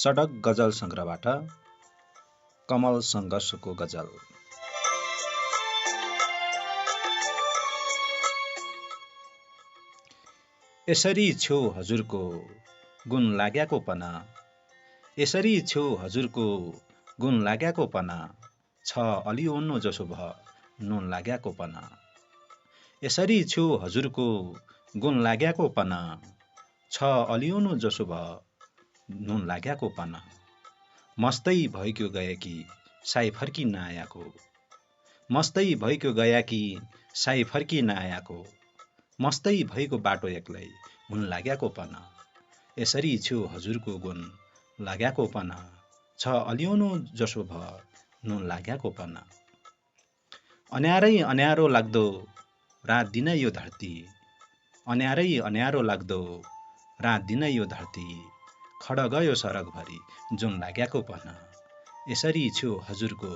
सडक गजल संग्रहबाट कमल सङ्घर्षको गजल। यसरी छेउ हजुरको गुण लाग्याको पना, यसरी छेउ हजुरको गुण लाग्याको पना, छ अलिओनो जसो भ नुन लाग्याको पना। यसरी छेउ हजुरको गुण लाग्याको पना, छ अलिओनो जसो भ नुन लाग्याको पना। मस्तै भइक्यो गएकी साई फर्की नआयाको, मस्तै भइक्यो गएकी साई फर्की नआयाको, मस्तै भएको बाटो एक्लै हुन लाग्याको पना। यसरी छेउ हजुरको गुण लाग्याको पना, छ अलिओनो जसो भ नुन लाग्याको पना। अन्यारै अन्यारो लाग्दो रात दिन यो धरती, अन्यारै अन्यारो लाग्दो रात दिन यो धरती, खड गयो सरकभरि जुन लाग्याको पना। यसरी छेउ हजुरको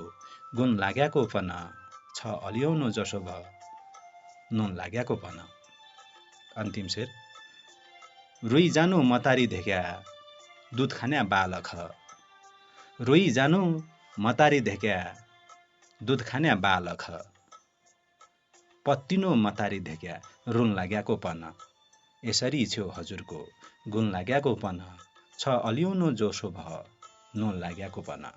गुण लाग्याको पना, छ अलिओनो जसो भ नुन लाग्याको पना। अन्तिम शेर। रोइ जानु मतारी धेक्या दुध खान्या बालख, रोइ जानु मतारी धेक्या दुध खान्या बालख, पत्तिनो मतारी धेक्या रुन लाग्याको पना। यसरी छेउ हजुरको गुण लाग्याको पना, छ अलिओनो जसो भ नुन लाग्याको पना।